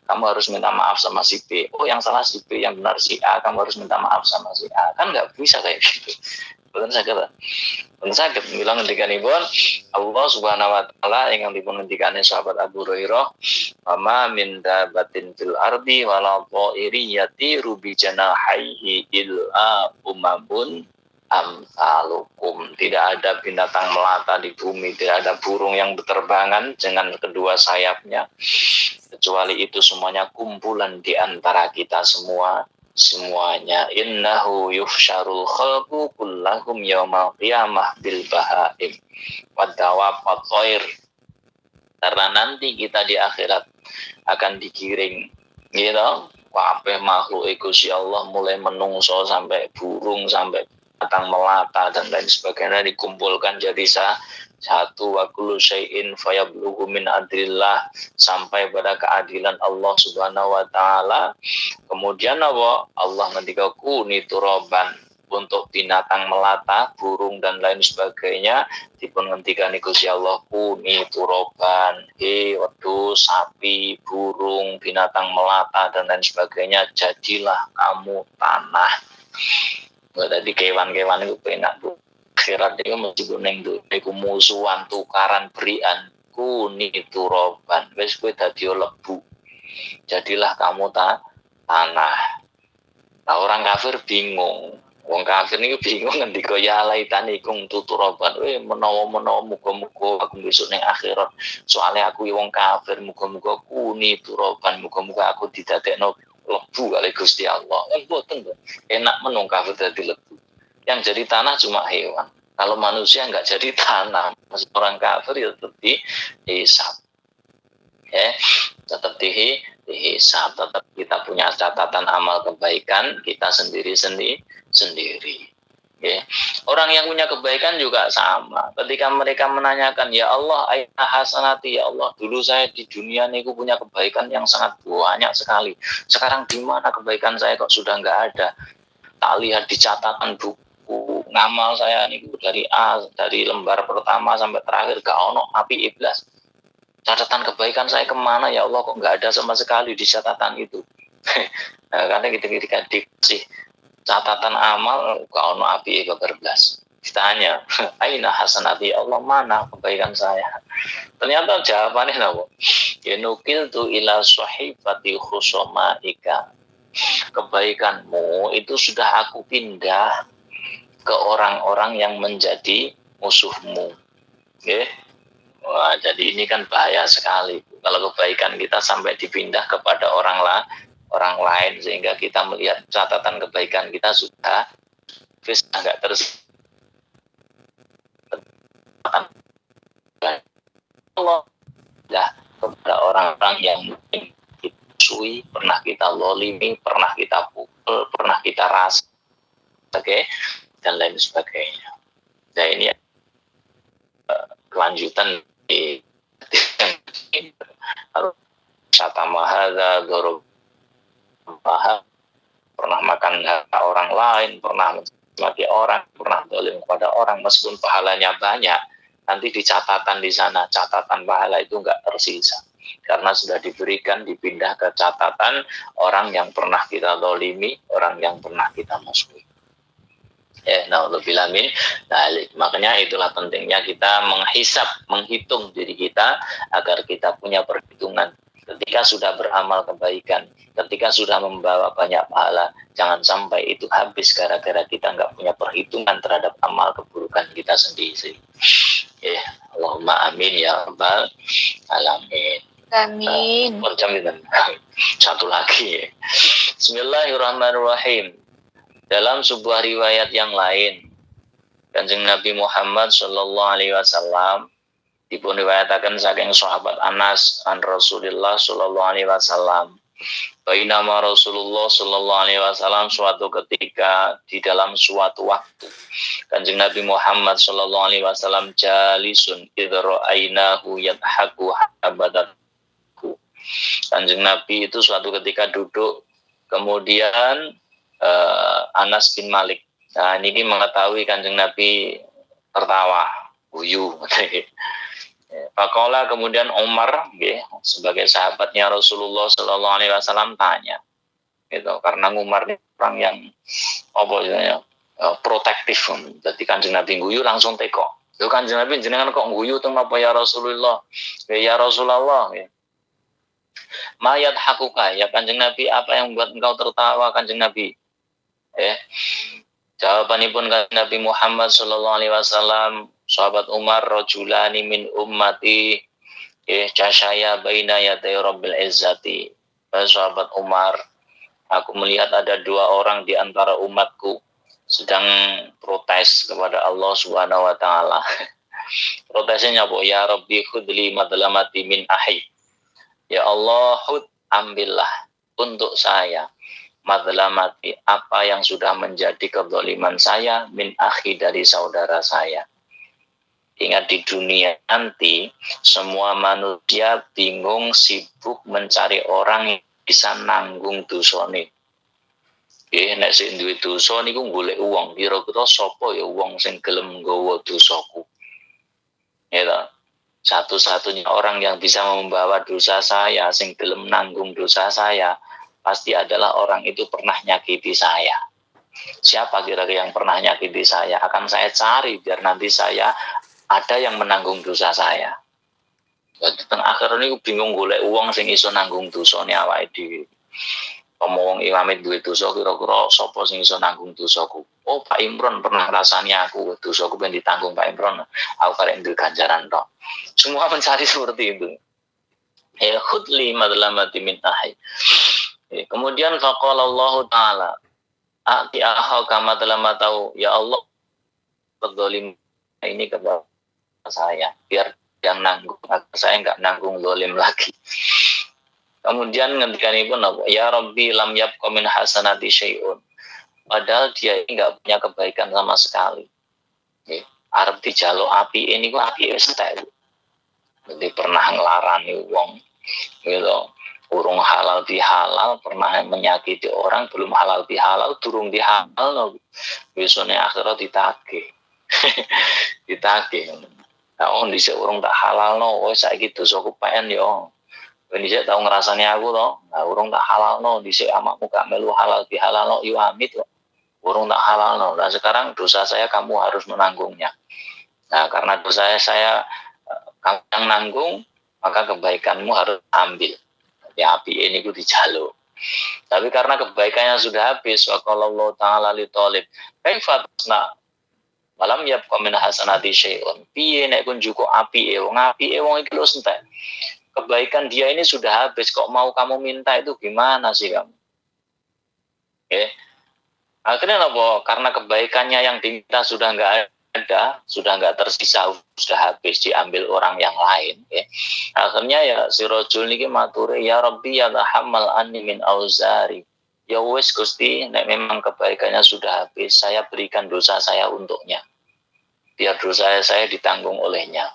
Kamu harus minta maaf sama si B. Oh yang salah si B, yang benar si A. Kamu harus minta maaf sama si A. Kan nggak bisa kayak gitu. Betul sakit bilang ngendikanipun Allah Subhanahu wa taala ingkang dipun ngendikane sahabat Abu Hurairah, "Ama min dabatin fil ardi wala ta'iri yatiru bi janahihi illa umamun amsalukum." Tidak ada binatang melata di bumi, tidak ada burung yang berterbangan dengan kedua sayapnya, kecuali itu semuanya kumpulan di antara kita semuanya. Innahu yuhsyarul khalqu kullahum yaumal qiyamah bil bahaim wadawab watair. Karena nanti kita di akhirat akan digiring gitu, kabeh makhluk Gusti Allah mulai menungso sampai burung sampai binatang melata dan lain sebagainya dikumpulkan jadi Satu, wa kullu syai'in fayablughu min adillah, sampai pada keadilan Allah Subhanahu wa taala. Kemudian apa? Allah ngendika kuni turaban, untuk binatang melata, burung dan lain sebagainya dipun ngendikan Gusti Allah kuni turaban, wedhus, sapi, burung, binatang melata dan lain sebagainya, jadilah kamu tanah. Tadi kewan-kewan itu penak tuh. Akhirat itu mesti kuning tuh, iku musuhan tukaran berian kuni turaban, wis kowe dadi lebu, jadilah kamu tanah. Nah, orang kafir bingung. Wong kafir niku bingung ngendika ya laitanikum tuturaban. Menawa-menawa muga-muga aku besok ning akhirat. Soalnya aku wong kafir, muga-muga kuni turaban, muga-muga aku didadekno lebu kali Gusti Allah. Mboten, enak menung kafir dadi lebu. Yang jadi tanah cuma hewan. Kalau manusia enggak jadi tanah. Orang kafir ya tetap dihisab. Tetap dihisab, tetap kita punya catatan amal kebaikan kita sendiri. Orang yang punya kebaikan juga sama. Ketika mereka menanyakan, ya Allah, aina hasanati, ya Allah, dulu saya di dunia niku punya kebaikan yang sangat banyak sekali. Sekarang di mana kebaikan saya kok sudah nggak ada? Tak lihat di catatan buku ngamal saya niku dari lembar pertama sampai terakhir gak ono api iblis. Catatan kebaikan saya kemana ya Allah, kok nggak ada sama sekali di catatan itu. Nah, karena ketika dikasih catatan amal gak ono api kebablas, ditanya aina hasanati, ya Allah mana kebaikan saya, ternyata jawabannya apa? Ya nukil tu ila sahifati khusomaika, kebaikanmu itu sudah aku pindah ke orang-orang yang menjadi musuhmu. Wah, jadi ini kan bahaya sekali kalau kebaikan kita sampai dipindah kepada orang lain, sehingga kita melihat catatan kebaikan kita sudah agak terus Allah ya, kepada orang-orang yang mungkin kita sui, pernah kita lolimi, pernah kita pukul, pernah kita rasa, dan lain sebagainya. Nah, ini kelanjutan di kata mahadza dzurub, pernah makan harta orang lain, pernah mati orang, pernah dolim kepada orang, meskipun pahalanya banyak, nanti di catatan di sana, catatan pahala itu enggak tersisa, karena sudah diberikan, dipindah ke catatan orang yang pernah kita dolimi, orang yang pernah kita musuhi. Na'udzubillah min dzalik. Makanya itulah pentingnya kita menghitung diri kita agar kita punya perhitungan. Ketika sudah beramal kebaikan, ketika sudah membawa banyak pahala, jangan sampai itu habis gara-gara kita nggak punya perhitungan terhadap amal keburukan kita sendiri. Allahumma amin ya rabbal alamin. Amin. Satu lagi. Bismillahirrahmanirrahim. Dalam sebuah riwayat yang lain, Kanjeng Nabi Muhammad Shallallahu Alaihi Wasallam dipun riwayataken saking sahabat Anas an Rasulullah Shallallahu Alaihi Wasallam. Bainama Rasulullah Shallallahu Alaihi Wasallam suatu ketika di dalam suatu waktu, Kanjeng Nabi Muhammad Shallallahu Alaihi Wasallam jalisun idro ainahu yadhaku habadaku. Kanjeng Nabi itu suatu ketika duduk, kemudian Anas bin Malik, nah ini mengetahui Kanjeng Nabi tertawa, guyu. Faqala, kemudian Umar, sebagai sahabatnya Rasulullah Shallallahu Alaihi Wasallam tanya, gitu, karena Umar ini orang yang protektif, jadi Kanjeng Nabi guyu langsung teko. Yo Kanjeng Nabi jenengan kok guyu teng apa ya Rasulullah? Ya Rasulullah, mayat hakuka, ya Kanjeng Nabi, apa yang membuat engkau tertawa Kanjeng Nabi? Jawabanipun Nabi Muhammad Sallallahu Alaihi Wasallam, sahabat Umar, rojulani min ummati, cahaya baina yaday Rabbil Izzati. Sahabat Umar, aku melihat ada dua orang di antara umatku sedang protes kepada Allah Subhanahu Wa Taala. Protesnya apa? Ya Rabbi khudli madlamati min ahi. Ya Allah, ambillah untuk saya madlamati, apa yang sudah menjadi kezaliman saya, min akhi, dari saudara saya. Ingat di dunia nanti semua manusia bingung sibuk mencari orang yang bisa nanggung dosane. Nek sing duwe dosa niku golek wong, kira-kira sapa ya wong sing gelem nggawa dosaku. Ya toh? Satu-satunya orang yang bisa membawa dosa saya, sing gelem nanggung dosa saya, pasti adalah orang itu pernah nyakiti saya. Siapa kira-kira yang pernah nyakiti saya? Akan saya cari biar nanti saya ada yang menanggung dosa saya. Jadi tengah akhir ini bingung golek uang sing iso nanggung dosane awake dhewe. Omong Imamit duwe dosa kira-kira sapa sing iso nanggung dosaku? Oh, Pak Imron pernah ngrasani aku, dosaku ben ditanggung Pak Imron. Aku karek duwe ganjaran tok. Semua mencari seperti itu. Ya khudli madlamati min ahi. Kemudian faqala Allah taala, "Ati ahau kama tahu ya Allah, berdolim ini kepada saya biar yang nanggung, saya nggak nanggung dolim lagi." Kemudian ngendikanipun apa? Ya Rabbi lam yabqa min hasanati syai'un. Padahal dia ini nggak punya kebaikan sama sekali. Arep dijaluk api ini kok api wis entek. Jadi pernah nglarani wong gitu. Urung halal bihalal, pernah menyakiti orang, belum halal bihalal, durung dihalal, besone akhirat ditagih. Ditagih. Nah, dhisik urung tak halal no, wis saiki dosaku pengen yo. Dhisik tau ngrasani aku to, nah urung tak halalno, dhisik amakmu gak melu halal bihalalno yo amit kok. Urung tak halalno. Nah, sekarang dosa saya kamu harus menanggungnya. Nah, karena dosa saya kamu yang nanggung, maka kebaikanmu harus ambil. Ya api ini ku dijaluk. Tapi karena kebaikannya sudah habis, wa qala Allah taala li talib, kaifa tasna malam yabqa min hasanati syai'un. Piye nek kun cukup api wong iki lho entek. Kebaikan dia ini sudah habis, kok mau kamu minta itu gimana sih kamu? Akhirnya apa? Karena kebaikannya yang diminta sudah nggak ada, sudah nggak tersisa, sudah habis diambil orang yang lain. Akhirnya ya si rojul niki mature, ya Rabbi ya tahammal anni min auzari. Ya wes Gusti, nek memang kebaikannya sudah habis, saya berikan dosa saya untuknya. Biar dosa saya ditanggung olehnya.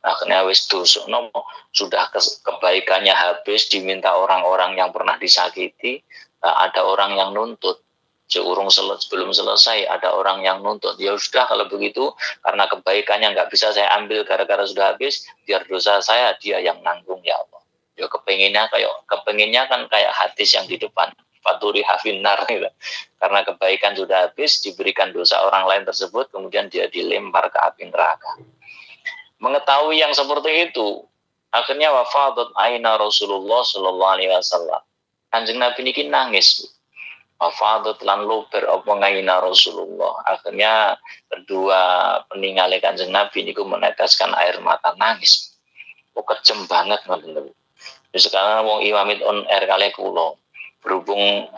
Akhirnya wis dosono sudah kebaikannya habis, diminta orang-orang yang pernah disakiti, ada orang yang nuntut. Belum selesai ada orang yang nuntut. Ya sudah kalau begitu, karena kebaikannya nggak bisa saya ambil gara-gara sudah habis, biar dosa saya dia yang nanggung ya Allah. Ya kepenginnya kan kayak hadis yang di depan, faturi hafinar gitu. Karena kebaikan sudah habis, diberikan dosa orang lain tersebut, kemudian dia dilempar ke api neraka. Mengetahui yang seperti itu, akhirnya wafadat aina Rasulullah sallallahu alaihi wasallam. Kanjeng Nabi niki nangis. Wafadat lan luber apa ngaina Rasulullah. Akhirnya kedua peninggalé Kanjeng Nabi niku meneteskan air mata nangis. Kok kejem banget ngoten. Sekarang wong Imamit on air kali kula. Berhubung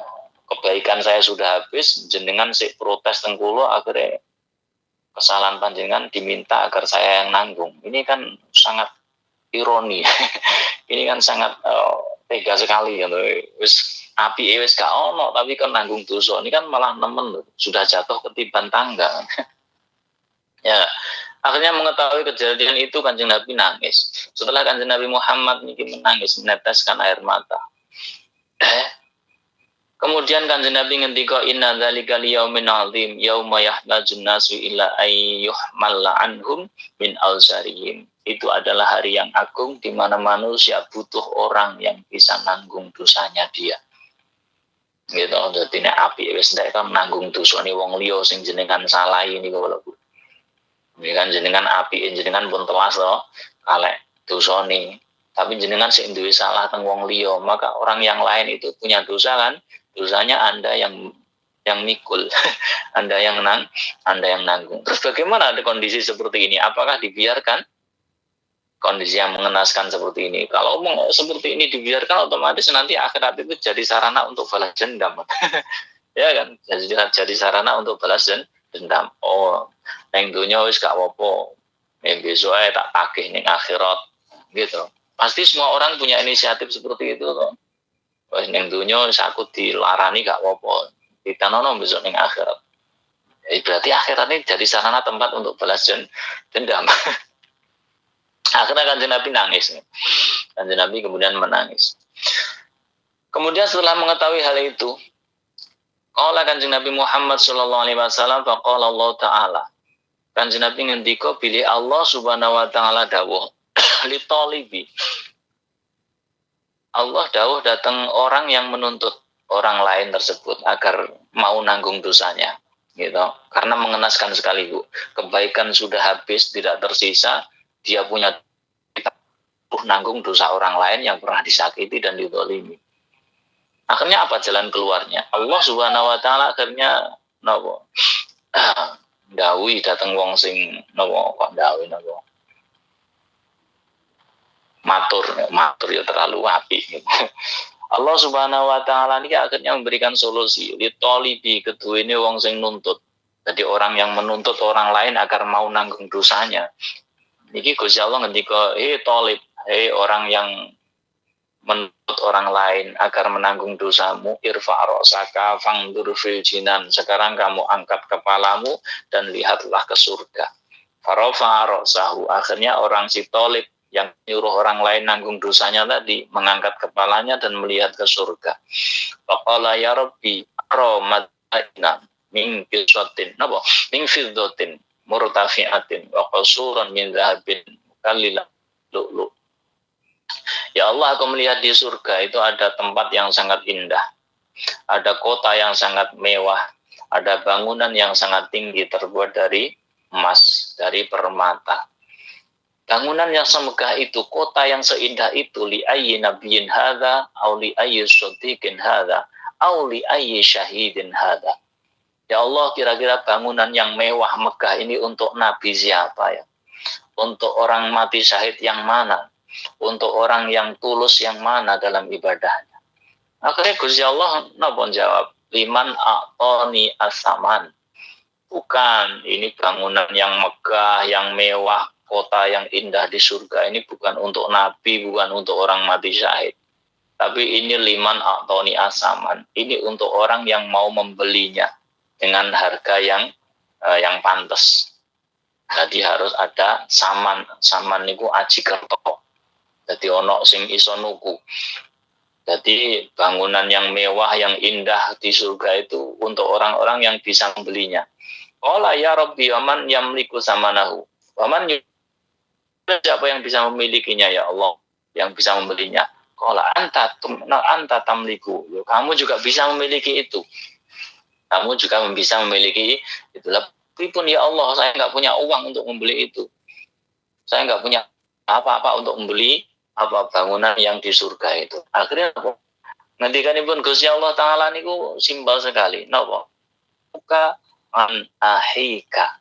kebaikan saya sudah habis, jenengan sik protes teng kula, akhirnya kesalahan panjenengan diminta agar saya yang nanggung. Ini kan sangat ironi. Ini kan sangat tega sekali gitu. Wis api wis gak ono tapi kan nanggung dosa. Ini kan malah nemen loh. Sudah jatuh ketiban tangga. Ya, akhirnya mengetahui kejadian itu Kanjeng Nabi nangis. Setelah Kanjeng Nabi Muhammad ini menangis, meneteskan air mata. Kemudian Kanjeng Nabi ngendika inna dzalika liyaumin 'azim yauma yahtajun nasu ila ayyuhmalla anhum min auzarihim. Itu adalah hari yang agung di mana manusia butuh orang yang bisa nanggung dosanya dia. Gitu, dadi nek apik wis ndak kan nanggung dosane wong liya sing jenengan salahi niku lho. Ini kan jenengan apik jenengan pun telas to kalek dosane. Tapi jenengan sing duwe salah teng wong liya, maka orang yang lain itu punya dosa kan? Dosanya Anda yang mikul, Anda yang nanggung. Terus bagaimana ada kondisi seperti ini? Apakah dibiarkan kondisi yang mengenaskan seperti ini? Kalau seperti ini dibiarkan, otomatis nanti akhirat itu jadi sarana untuk balas dendam. Ya kan? Jadi sarana untuk balas dendam. Oh, neng dunya wis gak apa-apa. Besok tak tagih ning akhirat. Gitu. Pasti semua orang punya inisiatif seperti itu toh. Wis ning donya aku dilarani gak apa-apa. Ditanono besok ning akhirat. Berarti akhirat ini jadi sarana tempat untuk balas dendam. Akhirnya Kanjeng Nabi nangis. Kanjeng Nabi kemudian menangis. Kemudian setelah mengetahui hal itu, qala Kanjeng Nabi Muhammad sallallahu alaihi wasallam faqala Allah taala. Kanjeng Nabi ngendika bilih Allah Subhanahu wa taala dawuh li talibi. Allah dawuh datang orang yang menuntut orang lain tersebut agar mau nanggung dosanya, gitu. Karena mengenaskan sekali, Bu. Kebaikan sudah habis, tidak tersisa, dia punya nanggung dosa orang lain yang pernah disakiti dan dizalimi. Akhirnya apa jalan keluarnya? Allah Subhanahu wa taala akhirnya napa? Dawi dateng wong sing napa kok dawi napa? Matur ya terlalu apik gitu. Allah Subhanahu wa taala ini akhirnya memberikan solusi li talibi keduwene wong sing nuntut. Jadi orang yang menuntut orang lain agar mau nanggung dosanya. Niki Gusti Allah ngendika, talib, orang yang menuntut orang lain agar menanggung dosamu, irfa' ra'saka fangdur fil jinan. Sekarang kamu angkat kepalamu dan lihatlah ke surga. Farafa ra'sahu. Akhirnya orang si talib yang nyuruh orang lain nanggung dosanya tadi mengangkat kepalanya dan melihat ke surga. Faqala ya Rabbi ramadina min qiswatin napa min fiddatin murtafi'atin wa qasuran min dhahabin kalila lu'lu. Ya Allah, aku melihat di surga itu ada tempat yang sangat indah, ada kota yang sangat mewah, ada bangunan yang sangat tinggi terbuat dari emas, dari permata. Bangunan yang semegah itu, kota yang seindah itu, li ayyi nabiyyin hadza au li ayyi shadiqin hadza au li ayyi syahidin hadza. Ya Allah, kira-kira bangunan yang mewah megah ini untuk nabi siapa ya? Untuk orang mati syahid yang mana? Untuk orang yang tulus yang mana dalam ibadahnya? Akhirnya Gusti Allah napa jawab? Liman a'tani as-saman. Bukan, ini bangunan yang megah, yang mewah, kota yang indah di surga ini bukan untuk nabi, bukan untuk orang mati syahid. Tapi ini liman a'tani as-saman. Ini untuk orang yang mau membelinya dengan harga yang pantas. Jadi harus ada saman. Saman niku aji kerto. Jadi ono sing iso nuku. Jadi bangunan yang mewah, yang indah di surga itu untuk orang-orang yang bisa membelinya. Qala ya Rabbi waman yamliku samanahu. Waman siapa yang bisa memilikinya ya Allah, yang bisa membelinya. Qala anta tamliku. Kamu juga bisa memiliki itu. Kamu juga bisa memiliki itu. Tapi pun ya Allah, saya nggak punya uang untuk membeli itu. Saya nggak punya apa-apa untuk membeli apa bangunan yang di surga itu. Akhirnya ngendikanipun Gusti Allah Taala niku simpel sekali. Napa? Buka an ahika.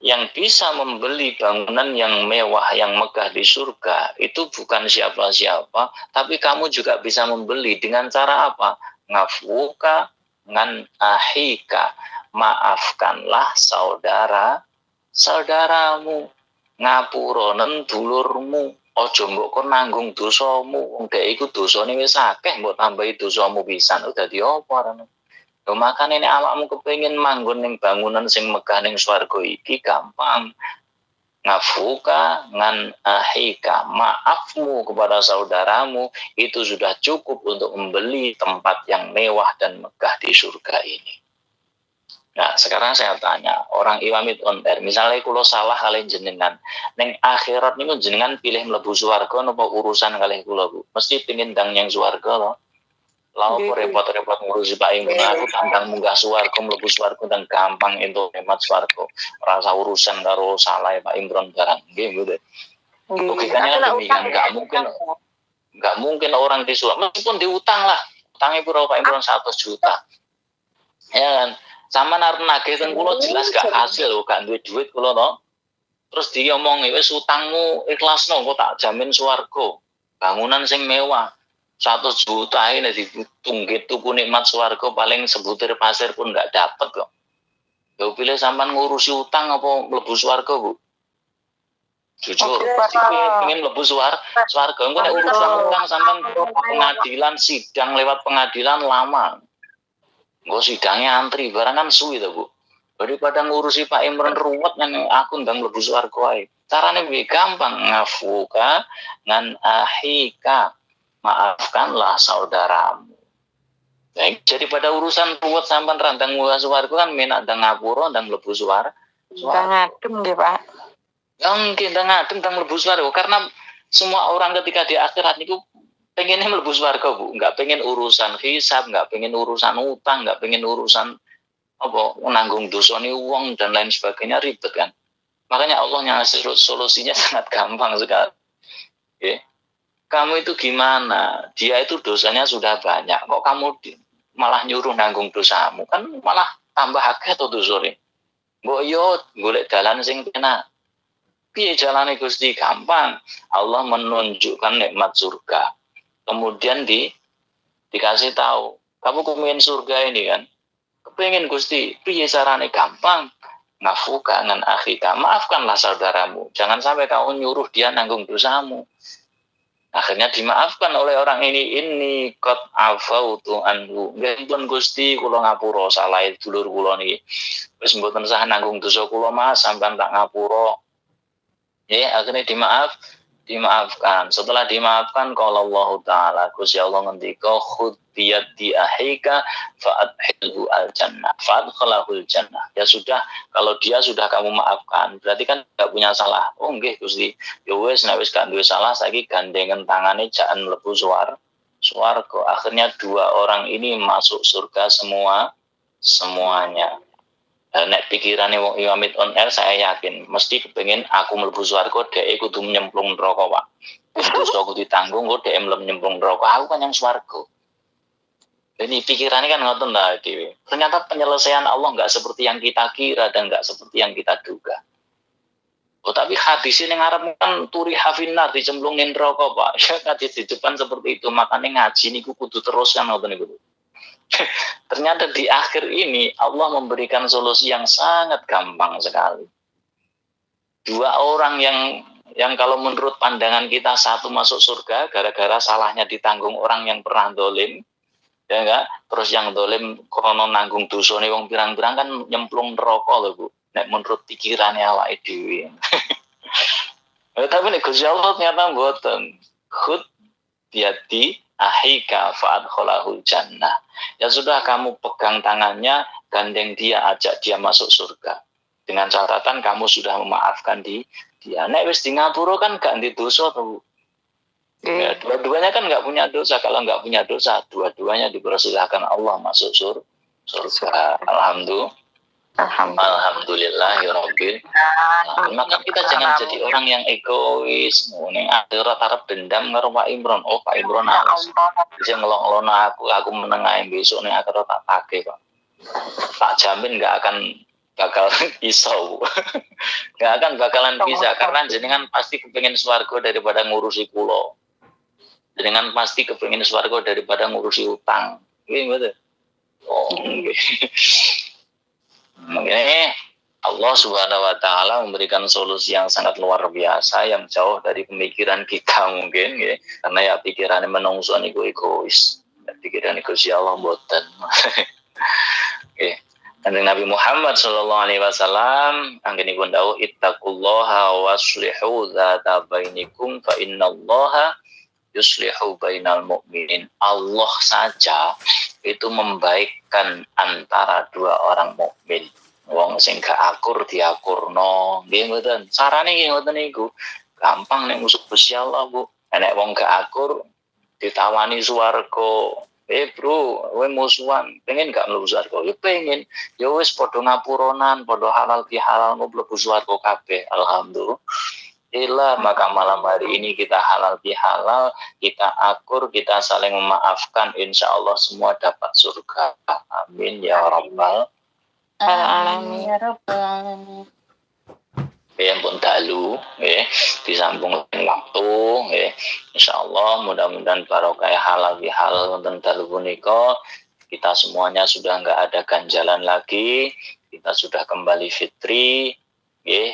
Yang bisa membeli bangunan yang mewah, yang megah di surga itu bukan siapa-siapa, tapi kamu juga bisa membeli dengan cara apa? Ngafuka ngan ahika. Maafkanlah saudaramu, ngapuronen dulurmu, ojo mbok kon nanggung dosamu, wong dhek iku dosane wis akeh mbok tambahi dosamu pisan, dadi apa arane? Lho makane nek awakmu kepengin manggon ning bangunan sing megah ning swarga iki gampang. Ngafuka ngan ahika, maafmu kepada saudaramu itu sudah cukup untuk membeli tempat yang mewah dan megah di surga ini. Nah, sekarang saya tanya, orang iwamit on air, misalnya kulo salah kalian jenengan, neng akhirat niku jenengan pilih mlebu swarga napa urusan kalih kula, Bu? Mesti pengin ndang yang swarga loh. Lah apa repot-repot ngurusi Pak Imron, aku tandang munggah swarga mlebu swarga dan gampang entuk hemat swarga. Rasa urusan karo salah Pak Imron barang. Nggih, Bu. Logikanya demikian, enggak mungkin orang di swarga meskipun diutang lah. Utangnya pura Pak Imron 100 juta. Ya kan? Sama arep nagih teng kula jelas gak hasil lho, gak duwe duit kula to. Terus diomongi wis utangmu ikhlasno kok tak jamin swarga. Bangunan sing mewah 100 juta ini ditunggit tuku nikmat swarga paling sebutir pasir pun gak dapet kok. Ya pilih sampean ngurusi utang apa mlebu swarga, Bu? Jujur, pengen mlebu swarga. Engko nek urusan utang sampean pengadilan sidang lewat pengadilan lama. Engko sidangnya antri barang kan suwi to, Bu. Daripada ngurusi Pak Imron ruwet nang aku ndang mlebu swarga ae. Carane piye? Gampang, ngafuka ngan ahika. Maafkanlah saudaramu. Baik, daripada urusan ruwet sampean randang muga swarga kan menak ndang ngapura ndang mlebu swarga. Ndang ngadem nggih, Pak. Ya mungkin ndang ngadem ndang mlebu swarga karena semua orang ketika di akhirat niku pengennya mlebu swarga, Bu. Enggak pengen urusan hisab, enggak pengen urusan utang, enggak pengen urusan apa menanggung dosane uang dan lain sebagainya, ribet kan. Makanya Allah ngasih solusinya sangat gampang sekali. Okay. Kamu itu gimana? Dia itu dosanya sudah banyak. Kok kamu malah nyuruh nanggung dosamu? Kan malah tambah akeh to dosane. Mbok yo golek dalan sing penak. Piye jalane Gusti? Gampang. Allah menunjukkan nikmat surga. Kemudian dikasih tahu, kamu kepengin surga ini kan? Kepengin Gusti. Piye carane? Gampang. Ngafuka ngan akhika. Maafkanlah saudaramu. Jangan sampai kamu nyuruh dia nanggung dosamu. Akhirnya dimaafkan oleh orang ini qad afautu anhu. Nggih Gusti, kula ngapura salah dulur kula niki. Wis mboten sah nanggung dosa kula Mas, sampean tak ngapura. Ya, akhirnya dimaafkan. Setelah dimaafkan kalau Allah Ta'ala Gusti Allah ngendika khud biyadi ahika fa'adhilhu al-jannah fa'adkhalahul jannah. Ya sudah, kalau dia sudah kamu maafkan berarti kan gak punya salah. Oh nggih Gusti, ya wis nek wis gak duwe salah saiki gandengan tangane jangan mlebu swarga. Akhirnya dua orang ini masuk surga semuanya. Nek pikirane wong Iwamit on air, saya yakin mesti kepengin aku mlebu swarga, dhek kudu nyemplung neraka, Pak. Dosa aku ditanggung kok dhek mlebu nyemplung neraka, aku kan yang swarga. Ini pikirannya kan ngoten lah dhewe. Ternyata penyelesaian Allah enggak seperti yang kita kira dan enggak seperti yang kita duga. Oh, tapi hadis ini ngarep kan turi hafinar dicemplung ning neraka, Pak. Ya hadis di depan seperti itu, makanya ngaji niku kudu terus kan ngoten niku. Ternyata di akhir ini Allah memberikan solusi yang sangat gampang sekali. Dua orang yang kalau menurut pandangan kita satu masuk surga gara-gara salahnya ditanggung orang yang pernah dolim, ya enggak? Terus yang dolim krono nanggung dosane wong pirang-pirang kan nyemplung neraka lho, Bu. Nek menurut pikirannya awake dhewe. Tapi nek Gusti Allah ternyata mboten. Khud biadi ahika fa'adkhalahul jannah. Ya sudah, kamu pegang tangannya, gandeng dia, ajak dia masuk surga. Dengan catatan kamu sudah memaafkan dia. Nek wis di ngapura kan gak ndi dosa to. Ya, dua-duanya kan gak punya dosa. Kalau gak punya dosa, dua-duanya dipersilahkan Allah masuk surga. Alhamdulillahirabbil alamin. Maka kita jangan jadi orang yang egois. Ning akhirat arep dendam karo Pak Imron. Oh, Pak Imron bisa ngelong-ngelong aku meneng ae besok ning akhirat tak tagih, Pak. Tak jamin enggak akan bakal bisa, Bu. Enggak akan bakalan bisa karena jenengan pasti kepengin swarga daripada ngurusi kula. Jenengan pasti kepengin swarga daripada ngurusi utang. Nggih, betul. Oh, nggih. Makanya Allah Subhanahu wa taala memberikan solusi yang sangat luar biasa yang jauh dari pemikiran kita mungkin ya. Karena ya pikirannya menungso niku egois. Pikiran Gusti Allah mboten. Oke. Kanjeng Nabi Muhammad sallallahu alaihi wasallam anggenipun dawuh ittaqullaha waslihu dzata bainikum fa innallaha yuslihu bainal mu'minin. Allah saja itu membaikkan antara dua orang mukmin. Wong sing gak akur diakurno. Nggih mboten. Carane nggih ngoten niku. Gampang nek musuh Gusti Allah, Bu. Nek wong gak akur ditawani swarga. Bro, kowe musuhan, pengen gak mlebu swarga? Ya pengen. Ya wis padha ngapuronan, padha halal bihalal mlebu swarga kabeh. Alhamdulillah. Maka malam hari ini kita halal bihalal, kita akur, kita saling memaafkan, insya Allah semua dapat surga. Amin ya rabbal alamin ya rabbal. Ya pun dalu, disambung waktu, insya Allah mudah-mudahan barokah halal bihalal wonten dalu punika kita semuanya sudah nggak ada ganjalan lagi, kita sudah kembali fitri.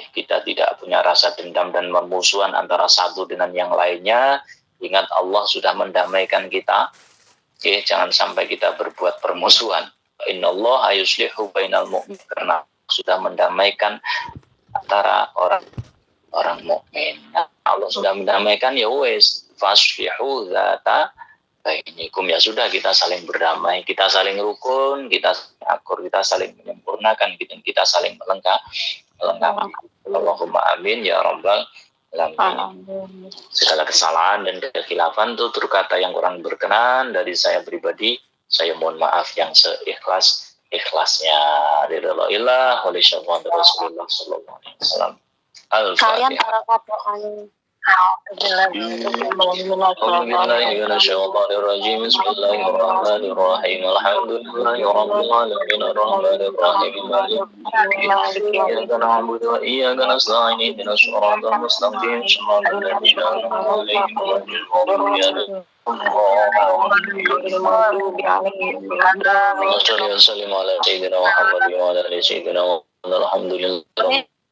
Kita tidak punya rasa dendam dan permusuhan antara satu dengan yang lainnya. Ingat Allah sudah mendamaikan kita. Jangan sampai kita berbuat permusuhan. Innallaha yuslihu bainal mu'min. Karena sudah mendamaikan antara orang mukmin. Nah, Allah sudah mendamaikan, ya wes faslihu zata bainikum, ya sudah, kita saling berdamai, kita saling rukun, kita saling akur, kita saling menyempurnakan, kita saling melengkapi. Allahumma amin ya rabbal alamin. Segala kesalahan dan kekhilafan, tutur kata yang kurang berkenan dari saya pribadi, saya mohon maaf yang seikhlas-ikhlasnya. Ridallahillah wa li syafa'ati Rasulullah sallallahu alaihi wasallam. Kalian Al-Fatihah. para katakan Bismillahirrahmanirrahim. Bismillahirrahmanirrahim. Alhamdulillahi rabbil alamin arrahmanir rahim maliki iyyaka na'budu wa iyyaka nasta'in ihdinas siratal mustaqim siratal ladzina an'amta 'alaihim ghairil maghdubi 'alaihim waladdallin.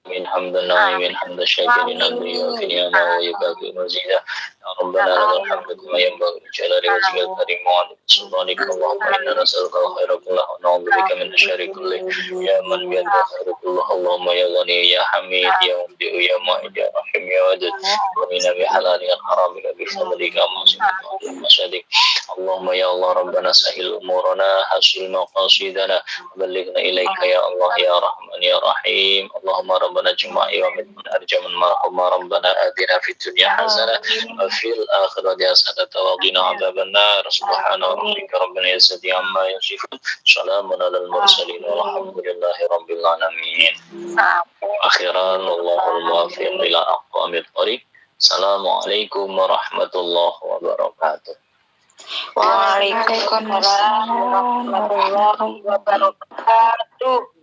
من حمد النعيم حمد الشاكرين حمد يوفي نعمه ويكافئ مزيدا يا ربنا لك الحمد كما ينبغي لجلال وجهك الكريم وعظيم سلطانك اللهم انا نسالك الخير كله ونعوذ بك من الشر كله يا من بيده الخير كله اللهم يا غني يا حميد يا مبدئ يا معيد يا رحيم يا ودود ومنا بحلالك حرامك بفضلك ومشهدك اللهم يا الله ربنا سهل امورنا حسن مقاصدنا بلغنا اليك يا الله يا رحمن يا رحيم اللهم ربنا جمعي ومن أرجى من مرحبا ربنا آتنا في الدنيا حسنة وفي الآخرة حسنة وقنا عذاب النار سبحان ربك رب العزة عما يصفون سلام على المرسلين والحمد لله رب العالمين. أخيرا الله الموفق إلى أقوام الطريق. السلام عليكم ورحمة الله وبركاته. Waalaikumsalam warahmatullahi wabarakatuh.